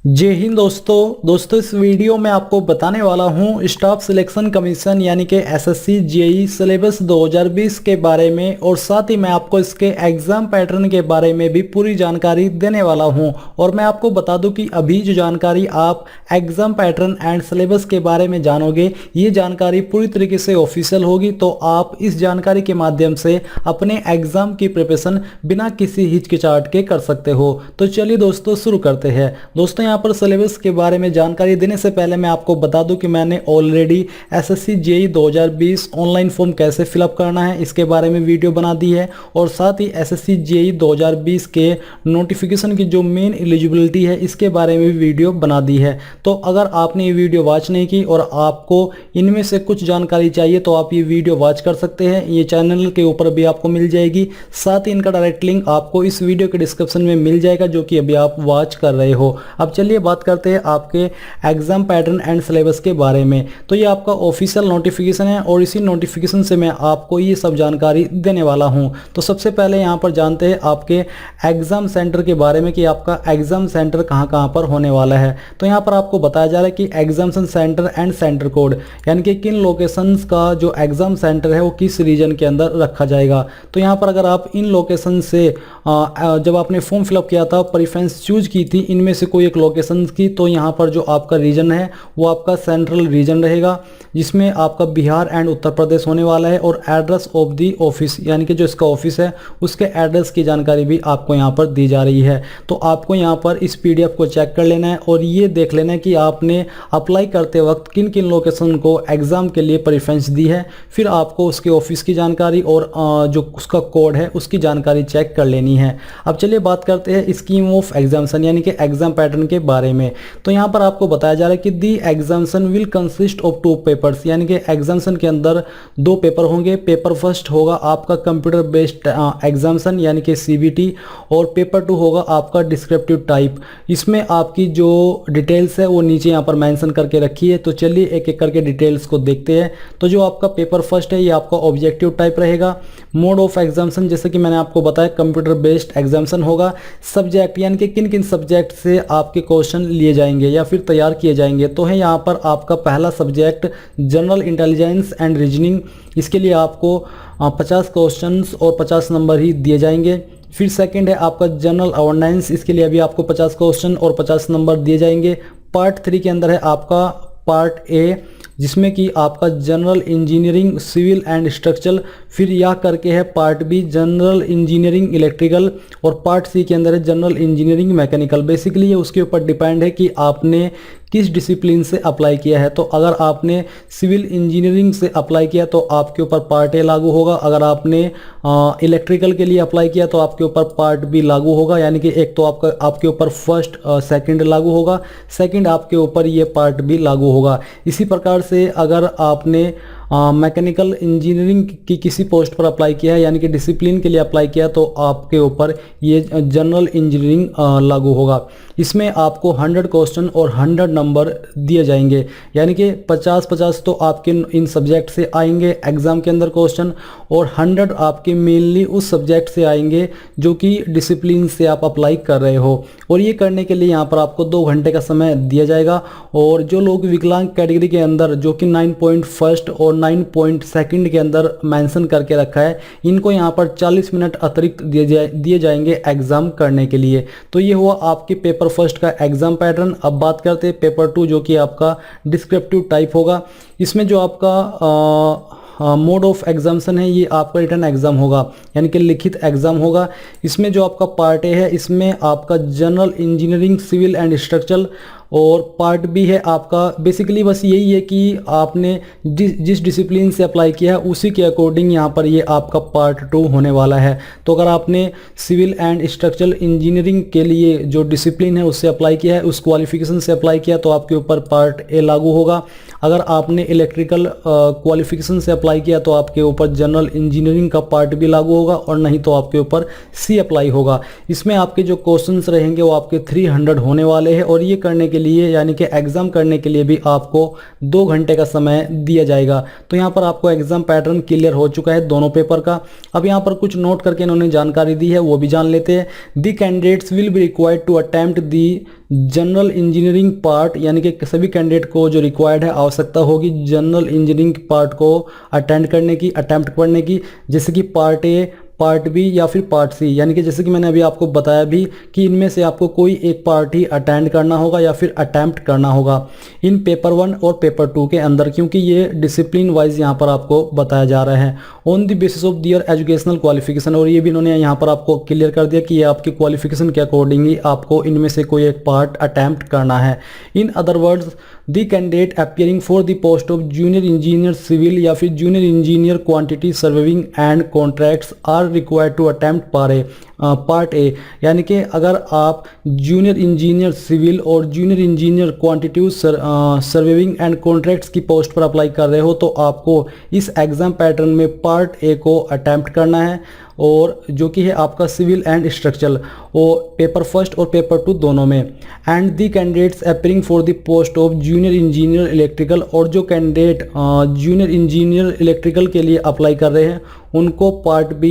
जय हिंद दोस्तों इस वीडियो में आपको बताने वाला हूं स्टाफ सिलेक्शन कमीशन यानी कि एसएससी जेई सिलेबस 2020 के बारे में और साथ ही मैं आपको इसके एग्जाम पैटर्न के बारे में भी पूरी जानकारी देने वाला हूं। और मैं आपको बता दूं कि अभी जो जानकारी आप एग्जाम पैटर्न एंड सिलेबस के बारे में जानोगे, ये जानकारी पूरी तरीके से ऑफिशियल होगी, तो आप इस जानकारी के माध्यम से अपने एग्जाम की प्रिपरेशन बिना किसी हिचकिचाहट के कर सकते हो। तो चलिए दोस्तों शुरू करते हैं। दोस्तों यहाँ पर सिलेबस के बारे में जानकारी देने से पहले मैं आपको बता दूं कि मैंने already SSC JE 2020 online form कैसे फिलअप करना है इसके बारे में वीडियो बना दी है, और साथ ही एसएससी जेई 2020 के नोटिफिकेशन की जो मेन एलिजिबिलिटी है इसके बारे में भी वीडियो बना दी है। तो अगर आपने ये वीडियो वॉच नहीं की और आपको इनमें से कुछ जानकारी चाहिए तो आप ये वीडियो वॉच कर सकते हैं, ये चैनल के ऊपर भी आपको मिल जाएगी। साथ ही इनका डायरेक्ट लिंक आपको इस वीडियो के डिस्क्रिप्शन में मिल जाएगा जो कि अभी आप वॉच कर रहे हो। अब चलिए बात करते हैं आपके एग्जाम पैटर्न एंड सिलेबस के बारे में। तो ये आपका ऑफिशियल नोटिफिकेशन है और इसी नोटिफिकेशन से मैं आपको ये सब जानकारी देने वाला हूं। तो सबसे पहले यहाँ पर जानते हैं आपके एग्जाम सेंटर के बारे में कि आपका एग्जाम सेंटर कहाँ पर होने वाला है। तो यहाँ पर आपको बताया जा रहा है कि examination centre and centre code, यानी कि किन लोकेशंस का जो एग्जाम सेंटर है वो किस रीजन के अंदर रखा जाएगा। तो यहाँ पर अगर आप इन लोकेशन से जब आपने फॉर्म फिलअप किया था प्रेफरेंस चूज की थी इनमें से कोई एक लोकेशन की, तो यहाँ पर जो आपका रीजन है वो आपका सेंट्रल रीजन रहेगा जिसमें आपका बिहार एंड उत्तर प्रदेश होने वाला है। और एड्रेस ऑफ दी ऑफिस, यानी कि जो इसका ऑफिस है उसके एड्रेस की जानकारी भी आपको यहाँ पर दी जा रही है। तो आपको यहाँ पर इस पीडीएफ को चेक कर लेना है और ये देख लेना है कि आपने अप्लाई करते वक्त किन किन लोकेशन को एग्जाम के लिए प्रेफरेंस दी है। फिर आपको उसके ऑफिस की जानकारी और जो उसका कोड है उसकी जानकारी चेक कर लेनी है। अब चलिए बात करते हैं स्कीम ऑफ एग्जामिनेशन यानी कि एग्जाम पैटर्न के बारे में। तो यहाँ पर आपको बताया जा रहा है कि दी examination will consist of 2 papers, यानी कि एग्जामिनेशन के अंदर 2 पेपर होंगे। पेपर फर्स्ट होगा आपका कंप्यूटर बेस्ड एग्जामिनेशन यानी कि सीबीटी, और पेपर 2 होगा आपका डिस्क्रिप्टिव टाइप। इसमें आपकी जो डिटेल्स है वो नीचे यहाँ पर मेंशन करके रखी है। तो चलिए एक एक करके डिटेल्स को देखते हैं। तो जो आपका पेपर फर्स्ट है ये आपका ऑब्जेक्टिव टाइप रहेगा। मोड ऑफ एग्जामिनेशन जैसे कि मैंने आपको बताया कंप्यूटर बेस्ड एग्जामिनेशन होगा। सब्जेक्ट यानी कि किन किन सब्जेक्ट से आपके क्वेश्चन लिए जाएंगे या फिर तैयार किए जाएंगे। तो है यहाँ पर आपका पहला subject general intelligence and reasoning, इसके लिए आपको 50 क्वेश्चंस और 50 नंबर ही दिए जाएंगे। फिर सेकंड है आपका जनरल अवेयरनेस, इसके लिए अभी आपको 50 क्वेश्चन और 50 नंबर दिए जाएंगे। पार्ट 3 के अंदर है आपका पार्ट ए जिसमें कि आपका general engineering civil and structural, फिर यह करके है part B general engineering electrical, और पार्ट सी के अंदर है जनरल इंजीनियरिंग मैकेनिकल। बेसिकली ये उसके ऊपर डिपेंड है कि आपने किस डिसिप्लिन से अप्लाई किया है। तो अगर आपने सिविल इंजीनियरिंग से अप्लाई किया तो आपके ऊपर पार्ट ए लागू होगा। अगर आपने इलेक्ट्रिकल के लिए अप्लाई किया तो आपके ऊपर पार्ट बी लागू होगा, यानी कि एक तो आपके ऊपर फर्स्ट सेकंड लागू होगा, सेकंड आपके ऊपर ये पार्ट बी लागू होगा। इसी प्रकार से अगर आपने मैकेनिकल इंजीनियरिंग की किसी पोस्ट पर अप्लाई किया है यानी कि डिसिप्लिन के लिए अप्लाई किया तो आपके ऊपर ये जनरल इंजीनियरिंग लागू होगा। इसमें आपको 100 क्वेश्चन और 100 नंबर दिए जाएंगे, यानी कि 50-50 तो आपके इन सब्जेक्ट से आएंगे एग्ज़ाम के अंदर क्वेश्चन, और 100 आपके मेनली उस सब्जेक्ट से आएंगे जो कि डिसिप्लिन से आप अप्लाई कर रहे हो। और ये करने के लिए यहाँ पर आपको 2 घंटे का समय दिया जाएगा। और जो लोग विकलांग कैटेगरी के अंदर जो कि 9 पॉइंट फर्स्ट और 9 पॉइंट सेकंड के अंदर मेंशन करके रखा है, इनको यहाँ पर 40 मिनट अतिरिक्त दिए जाएंगे एग्जाम करने के लिए। तो ये हुआ आपके पेपर फर्स्ट का एग्जाम पैटर्न। अब बात करते हैं पेपर 2 जो कि आपका डिस्क्रिप्टिव टाइप होगा। इसमें जो आपका मोड ऑफ एग्जामिनेशन है ये आपका रिटन एग्जाम होगा, यानी कि लिखित एग्जाम होगा। इसमें जो आपका पार्ट ए है इसमें आपका general engineering civil and structural, और पार्ट बी है आपका बेसिकली बस यही है कि आपने जिस डिसिप्लिन से अप्लाई किया है उसी के अकॉर्डिंग यहाँ पर ये आपका पार्ट 2 होने वाला है। तो अगर आपने सिविल एंड स्ट्रक्चरल इंजीनियरिंग के लिए जो डिसिप्लिन है उससे अप्लाई किया है, उस क्वालिफिकेशन से अप्लाई किया तो आपके ऊपर पार्ट ए लागू होगा। अगर आपने इलेक्ट्रिकल क्वालिफिकेशन से अप्लाई किया तो आपके ऊपर जनरल इंजीनियरिंग का पार्ट भी लागू होगा, और नहीं तो आपके ऊपर सी अप्लाई होगा। इसमें आपके जो क्वेश्चंस रहेंगे वो आपके 300 होने वाले हैं, और ये करने के के लिए यानी कि एग्ज़ाम करने के लिए भी आपको 2 घंटे का समय दिया जाएगा। तो यहाँ पर आपको एग्ज़ाम पैटर्न क्लियर हो चुका है दोनों पेपर का। अब यहाँ पर कुछ नोट करके इन्होंने जानकारी दी है, वो भी जान लेते हैं। The candidates will be required to attempt the general engineering part, यानी कि सभी कैंडिडेट को जो रिक्वायर्ड है, आवश्यकता होगी जनरल इंजीनियरिंग पार्ट को अटेम्प्ट करने की, जैसे कि पार्ट ए, पार्ट बी या फिर पार्ट सी, यानी कि जैसे कि मैंने अभी आपको बताया भी कि इनमें से आपको कोई एक पार्ट ही अटेंड करना होगा या फिर अटेम्प्ट करना होगा इन पेपर 1 और पेपर 2 के अंदर, क्योंकि ये डिसिप्लिन वाइज यहाँ पर आपको बताया जा रहा है on the basis of their educational qualification. और ये भी इन्होंने यहाँ पर आपको क्लियर कर दिया कि ये आपकी क्वालिफिकेशन के अकॉर्डिंग ही आपको इनमें से कोई एक पार्ट अटेम्प्ट करना है। In other words the candidate appearing for the post of junior engineer civil या फिर junior engineer quantity surveying and contracts are required to attempt part A, यानी कि अगर आप जूनियर इंजीनियर सिविल और junior engineer quantity surveying and contracts की post पर apply कर रहे हो तो आपको इस एग्जाम पैटर्न में पार्ट ए को अटेम्प्ट करना है, और जो कि है आपका सिविल एंड स्ट्रक्चरल, और पेपर फर्स्ट और पेपर 2 दोनों में। And the candidates appearing for the post of junior engineer electrical, और जो कैंडिडेट जूनियर इंजीनियर इलेक्ट्रिकल के लिए अप्लाई कर रहे हैं उनको पार्ट बी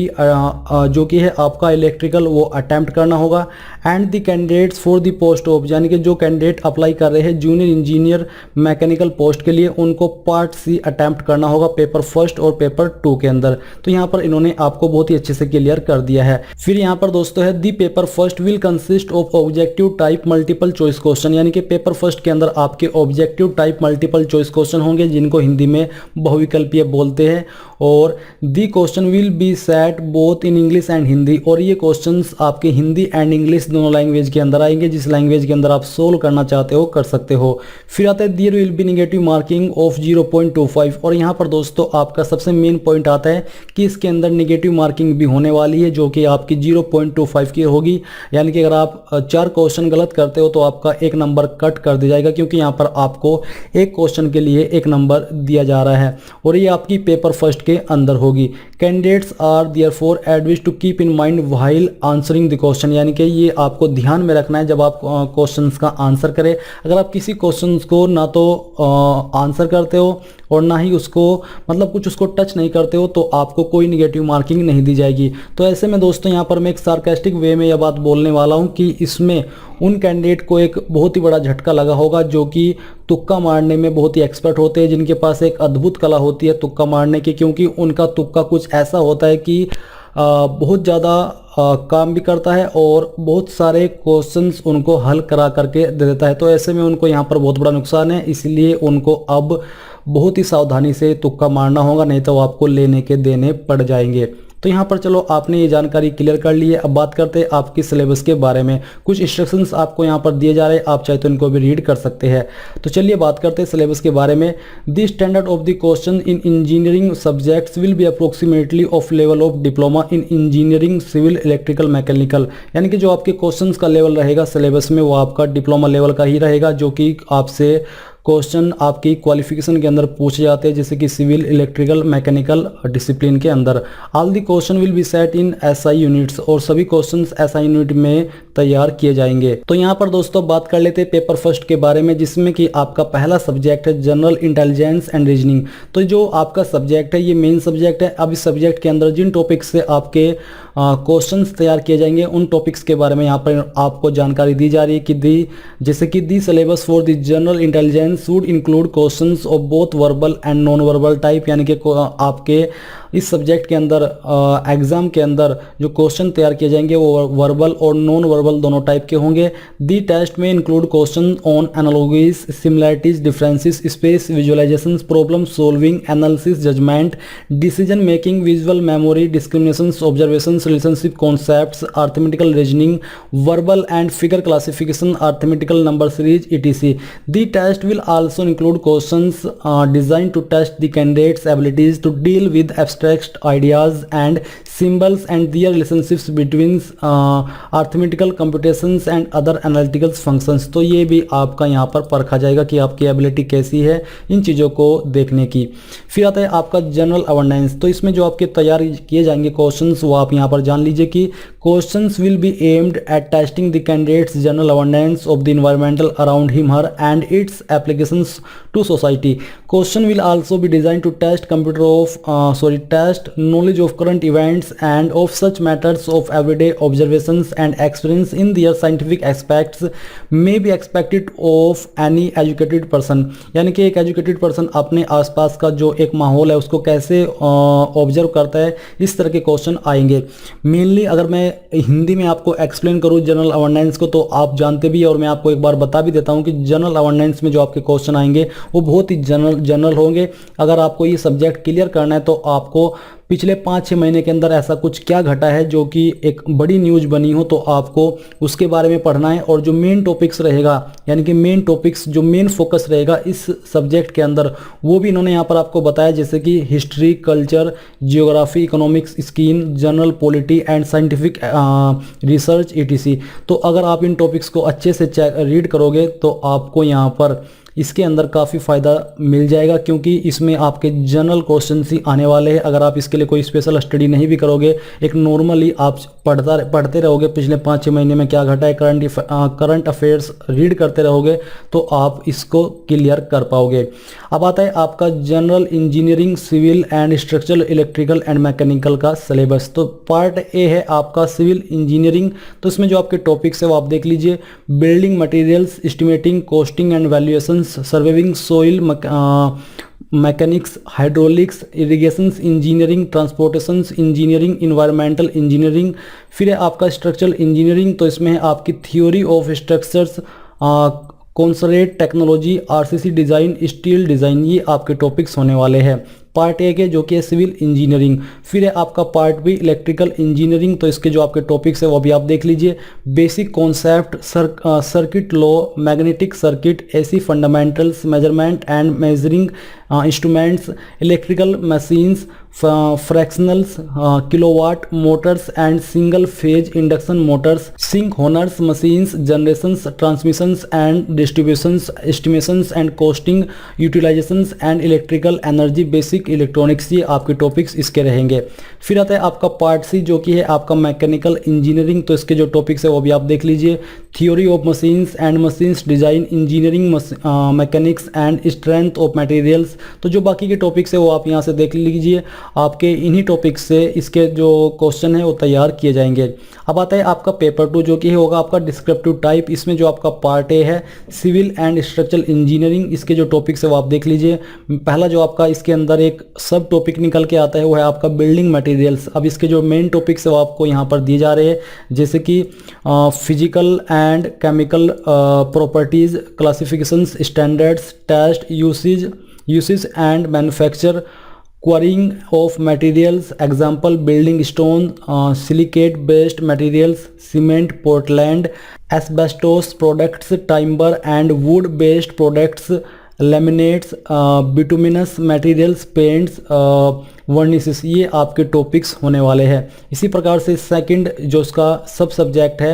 जो कि है आपका इलेक्ट्रिकल वो अटेम्प्ट करना होगा। And the candidates for the post of, यानी कि जो कैंडिडेट अप्लाई कर रहे हैं जूनियर इंजीनियर मैकेनिकल पोस्ट के लिए उनको पार्ट सी अटेम्प्ट करना होगा पेपर फर्स्ट और पेपर 2 के अंदर। तो यहाँ पर इन्होंने आपको बहुत ही अच्छे से क्लियर कर दिया है। फिर यहाँ पर दोस्तों है the paper first will consist of objective type multiple choice question, यानी कि पेपर फर्स्ट के अंदर आपके objective type multiple choice question होंगे जिनको हिंदी में बहुविकल्पीय बोलते हैं। और the question will be set both in English and Hindi, और ये क्वेश्चंस आपके हिंदी एंड इंग्लिश दोनों लैंग्वेज के अंदर आएंगे, जिस लैंग्वेज के अंदर आप सोल्व करना चाहते हो कर सकते हो। फिर आता है there will be negative marking of 0.25, और यहाँ पर दोस्तों आपका सबसे मेन पॉइंट आता है कि इसके अंदर नेगेटिव मार्किंग भी होने वाली है जो कि आपकी 0.25 की होगी, यानी कि अगर आप 4 क्वेश्चन गलत करते हो तो आपका 1 नंबर कट कर दिया जाएगा, क्योंकि यहाँ पर आपको एक क्वेश्चन के लिए 1 नंबर दिया जा रहा है, और ये आपकी पेपर फर्स्ट के अंदर होगी। Candidates are therefore advised to keep in mind while answering the question, यानी कि ये आपको ध्यान में रखना है जब आप क्वेश्चंस का आंसर करें। अगर आप किसी क्वेश्चंस को ना तो आंसर करते हो और ना ही उसको मतलब कुछ उसको टच नहीं करते हो तो आपको कोई निगेटिव मार्किंग नहीं दी जाएगी। तो ऐसे में दोस्तों यहाँ पर मैं एक सार्कास्टिक वे में यह बात बोलने वाला हूँ कि इसमें उन कैंडिडेट को एक बहुत ही बड़ा झटका लगा होगा जो कि तुक्का मारने में बहुत ही एक्सपर्ट होते हैं, जिनके पास एक अद्भुत कला होती है तुक्का मारने की, क्योंकि उनका तुक्का कुछ ऐसा होता है कि बहुत ज़्यादा काम भी करता है और बहुत सारे क्वेश्चंस उनको हल करा करके दे देता है। तो ऐसे में उनको यहाँ पर बहुत बड़ा नुकसान है, इसलिए उनको अब बहुत ही सावधानी से तुक्का मारना होगा, नहीं तो आपको लेने के देने पड़ जाएंगे। तो यहाँ पर चलो आपने ये जानकारी क्लियर कर ली है। अब बात करते हैं आपकी सिलेबस के बारे में। कुछ इंस्ट्रक्शंस आपको यहाँ पर दिए जा रहे हैं, आप चाहे तो इनको भी रीड कर सकते हैं। तो चलिए बात करते हैं सिलेबस के बारे में। The standard of the question in engineering subjects will be approximately of level of diploma in engineering civil electrical mechanical, यानी कि जो आपके क्वेश्चन का लेवल रहेगा सिलेबस में वो आपका डिप्लोमा लेवल का ही रहेगा, जो कि आपसे क्वेश्चन आपकी क्वालिफिकेशन के अंदर पूछे जाते हैं, जैसे कि सिविल इलेक्ट्रिकल मैकेनिकल डिसिप्लिन के अंदर। All the question will be set in SI units, और सभी क्वेश्चंस एसआई यूनिट में तैयार किए जाएंगे। तो यहाँ पर दोस्तों बात कर लेते हैं पेपर फर्स्ट के बारे में, जिसमें कि आपका पहला सब्जेक्ट है जनरल इंटेलिजेंस एंड रीजनिंग। तो जो आपका सब्जेक्ट है ये मेन सब्जेक्ट है। अब इस सब्जेक्ट के अंदर जिन टॉपिक्स से आपके क्वेश्चंस तैयार किए जाएंगे उन टॉपिक्स के बारे में यहाँ पर आपको जानकारी दी जा रही है कि जैसे कि the syllabus for the general intelligence would include questions of both verbal and non verbal type, यानी कि आपके इस सब्जेक्ट के अंदर एग्जाम के अंदर जो क्वेश्चन तैयार किए जाएंगे वो वर्बल और नॉन वर्बल दोनों टाइप के होंगे। दी टेस्ट में include question on analogies, similarities, differences, space visualisation, problem solving, analysis, judgement, decision making, visual memory, discriminations, observations, relationship concepts, arithmetical reasoning, verbal and figure classification, arithmetical number series etc. The test will also include questions designed to test the candidate's abilities to deal with abstract abstract ideas and symbols and their relationships between arithmetical computations and other analytical functions। तो ये भी आपका यहाँ पर परखा जाएगा कि आपकी एबिलिटी कैसी है इन चीज़ों को देखने की। फिर आता है आपका जनरल अवेयरनेस। तो इसमें जो आपके तैयार किए जाएंगे क्वेश्चंस वो आप यहाँ पर जान लीजिए कि questions will be aimed at testing the candidates general awareness of the environmental around him her and its applications to society. Question will also be design to test test knowledge of current events and of such matters of everyday observations and experience in their scientific aspects may be expected of any educated person। यानी कि एक educated person अपने आसपास का जो एक माहौल है उसको कैसे ऑब्जर्व करता है, इस तरह के क्वेश्चन आएंगे। मेनली अगर मैं हिंदी में आपको एक्सप्लेन करूँ जनरल अवेयरनेस को तो आप जानते भी हैं और मैं आपको एक बार बता भी देता हूँ कि जनरल अवेयरनेस में जो आपके क्वेश्चन आएंगे वो बहुत ही जनरल होंगे। अगर आपको ये सब्जेक्ट क्लियर करना है तो आपको पिछले 5-6 महीने के अंदर ऐसा कुछ क्या घटा है जो कि एक बड़ी न्यूज़ बनी हो तो आपको उसके बारे में पढ़ना है। और जो मेन टॉपिक्स रहेगा यानी कि मेन टॉपिक्स जो मेन फोकस रहेगा इस सब्जेक्ट के अंदर वो भी इन्होंने यहाँ पर आपको बताया, जैसे कि history, culture, geography, economics, scheme, general polity and scientific research etc। तो अगर आप इन टॉपिक्स को अच्छे से रीड करोगे तो आपको यहाँ पर इसके अंदर काफ़ी फ़ायदा मिल जाएगा, क्योंकि इसमें आपके जनरल क्वेश्चंस ही आने वाले हैं। अगर आप इसके लिए कोई स्पेशल स्टडी नहीं भी करोगे, एक नॉर्मली आप पढ़ते रहोगे पिछले 5-6 महीने में क्या घटा है, करंट अफेयर्स रीड करते रहोगे तो आप इसको क्लियर कर पाओगे। अब आता है आपका general engineering, civil and structural, electrical and mechanical का सिलेबस। तो पार्ट ए है आपका सिविल इंजीनियरिंग। तो इसमें जो आपके टॉपिक्स है वो आप देख लीजिए। Building materials, estimating, costing and valuation, surveying, soil mechanics, hydraulics, irrigation engineering, transportation engineering, environmental engineering. फिर है आपका स्ट्रक्चरल इंजीनियरिंग। तो इसमें है आपकी theory of structures, concrete technology, RCC design, steel design, ये आपके टॉपिक्स होने वाले हैं पार्ट ए के, जो कि है सिविल इंजीनियरिंग। फिर है आपका पार्ट बी इलेक्ट्रिकल इंजीनियरिंग। तो इसके जो आपके टॉपिक्स है वो भी आप देख लीजिए। Basic concept, circuit law, magnetic circuit, AC fundamentals, measurement and measuring instruments, electrical machines, fractionals, kilowatt motors and single phase induction motors, synchronous machines, generations, transmissions and distributions, estimations and costing, utilisations and electrical energy, basic electronics, ये आपके topics इसके रहेंगे। फिर आता है आपका part सी जो कि है आपका मैकेनिकल इंजीनियरिंग। तो इसके जो टॉपिक्स है वो भी आप देख लीजिए। Theory of machines and machines design, engineering mechanics and strength of materials. तो जो बाकी के टॉपिक्स है वो आप यहाँ से देख लीजिए। आपके इन्हीं टॉपिक्स से इसके जो क्वेश्चन है वो तैयार किए जाएंगे। अब आता है आपका पेपर 2 जो कि होगा आपका डिस्क्रिप्टिव टाइप। इसमें जो आपका पार्ट ए है सिविल एंड स्ट्रक्चरल इंजीनियरिंग, इसके जो टॉपिक्स है वो आप देख लीजिए। पहला जो आपका इसके अंदर एक सब टॉपिक निकल के आता है वो है आपका बिल्डिंग मटेरियल्स। अब इसके जो मेन टॉपिक्स है वो आपको यहाँ पर दिए जा रहे हैं, जैसे कि physical and chemical properties, classifications, standards, test, usage and manufacture, quarrying of materials, example building stone, silicate based materials, cement, Portland, asbestos products, timber and wood based products, laminates, bituminous materials, paints, वर्निसेस, ये आपके topics होने वाले हैं। इसी प्रकार से second जो इसका सब सब्जेक्ट है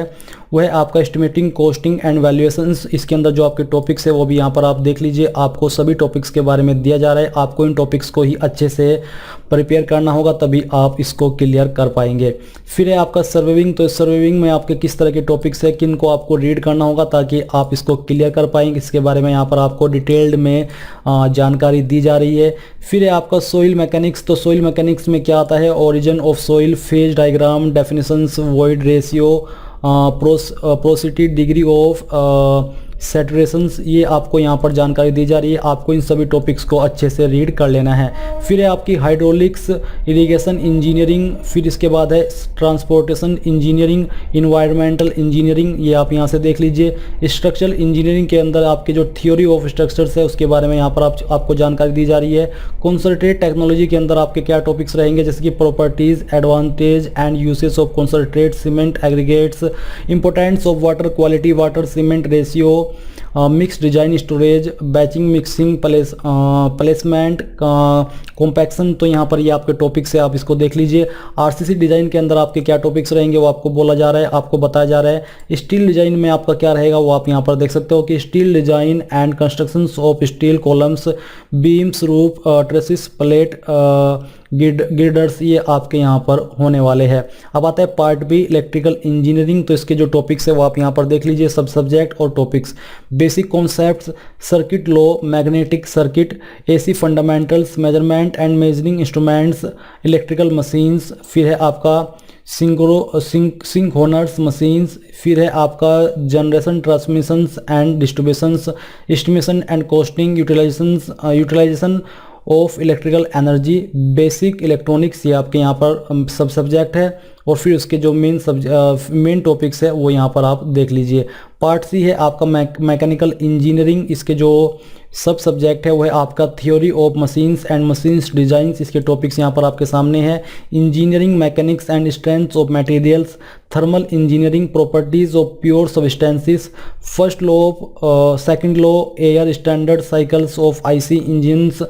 वह है आपका एस्टिमेटिंग, कॉस्टिंग एंड वैल्यूएशंस। इसके अंदर जो आपके टॉपिक्स है वो भी यहाँ पर आप देख लीजिए। आपको सभी टॉपिक्स के बारे में दिया जा रहा है, आपको इन टॉपिक्स को ही अच्छे से प्रिपेयर करना होगा तभी आप इसको क्लियर कर पाएंगे। फिर है आपका सर्वेइंग। तो सर्वेइंग में आपके किस तरह के टॉपिक्स है, किन को आपको रीड करना होगा ताकि आप इसको क्लियर कर पाएंगे, इसके बारे में यहाँ पर आपको डिटेल्ड में जानकारी दी जा रही है। फिर है आपका सोइल मैकेनिक्स। तो सोइल मैकेनिक्स में क्या आता है, origin of soil, phase diagram, definitions, void ratio, porosity, degree of saturations, ये आपको यहाँ पर जानकारी दी जा रही है। आपको इन सभी टॉपिक्स को अच्छे से रीड कर लेना है। फिर है आपकी हाइड्रोलिक्स, इरिगेशन इंजीनियरिंग, फिर इसके बाद है ट्रांसपोर्टेशन इंजीनियरिंग, इन्वायरमेंटल इंजीनियरिंग, ये आप यहाँ से देख लीजिए। स्ट्रक्चरल इंजीनियरिंग के अंदर आपके जो थ्योरी ऑफ स्ट्रक्चर्स है उसके बारे में यहाँ पर आपको जानकारी दी जा रही है। कंसंट्रेट टेक्नोलॉजी के अंदर आपके क्या टॉपिक्स रहेंगे, जैसे कि properties, advantage and usage of concentrate, cement aggregates, importance of water quality, water cement ratio, mix design, storage, batching, mixing, placement, compaction. तो यहाँ पर ये आपके टॉपिक्स है, आप इसको देख लीजिए। आरसीसी डिजाइन के अंदर आपके क्या टॉपिक्स रहेंगे वो आपको बोला जा रहा है, आपको बताया जा रहा है। स्टील डिजाइन में आपका क्या रहेगा वो आप यहाँ पर देख सकते हो कि steel design and construction of steel columns, beams, roof, trusses, plate, girders, ये आपके यहाँ पर होने वाले हैं। अब आता है पार्ट बी, इलेक्ट्रिकल इंजीनियरिंग। तो इसके जो टॉपिक्स है वो आप यहाँ पर देख लीजिए, सब सब्जेक्ट और topics. Basic concepts, circuit law, magnetic circuit, AC fundamentals, measurement and measuring instruments, electrical machines. फिर है आपका सिंक्रोनस मशीन्स। फिर है आपका generation, transmissions and distributions, estimation and costing, utilization of electrical energy, basic electronics, ये आपके यहाँ पर सब सब्जेक्ट है। और फिर उसके जो मेन टॉपिक्स है वो यहाँ पर आप देख लीजिए। पार्ट सी है आपका मैकेनिकल इंजीनियरिंग। इसके जो सब सब्जेक्ट है वो है आपका theory of machines and machines designs. इसके टॉपिक्स यहाँ पर आपके सामने हैं। Engineering mechanics and strengths of materials, thermal engineering, properties of pure substances, first law of, second law, air standard, cycles of IC engines,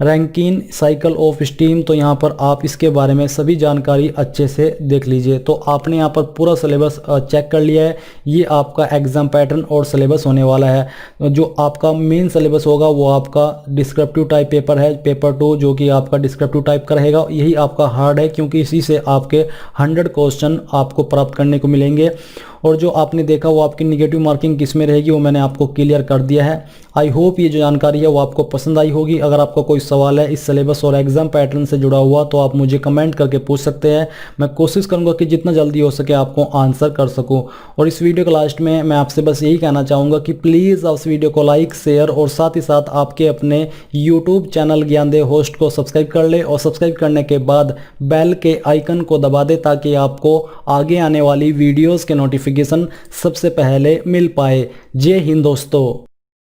Rankine cycle of steam. तो यहाँ पर आप इसके बारे में सभी जानकारी अच्छे से देख लीजिए। तो आपने यहाँ पर पूरा सिलेबस चेक कर लिया है। ये आपका एग्जाम पैटर्न और सिलेबस होने वाला है। जो आपका मेन सिलेबस होगा वो आपका डिस्क्रिप्टिव टाइप पेपर है, पेपर 2, जो कि आपका डिस्क्रिप्टिव टाइप का रहेगा। यही आपका हार्ड है क्योंकि इसी से आपके 100 क्वेश्चन आपको प्राप्त करने को मिलेंगे। और जो आपने देखा वो आपकी निगेटिव मार्किंग किस में रहेगी वो मैंने आपको क्लियर कर दिया है। आई होप ये जो जानकारी है वो आपको पसंद आई होगी। अगर आपका कोई सवाल है इस सिलेबस और एग्जाम पैटर्न से जुड़ा हुआ तो आप मुझे कमेंट करके पूछ सकते हैं। मैं कोशिश करूंगा कि जितना जल्दी हो सके आपको आंसर कर सकूं। और इस वीडियो के लास्ट में मैं आपसे बस यही कहना चाहूँगा कि प्लीज़ आप इस वीडियो को लाइक, शेयर और साथ ही साथ आपके अपने यूट्यूब चैनल ज्ञानदेव होस्ट को सब्सक्राइब कर ले। और सब्सक्राइब करने के बाद बेल के आइकन को दबा दे ताकि आपको आगे आने वाली वीडियोज़ के नोटिफिकेशन सबसे पहले मिल पाए। जय हिंद दोस्तों।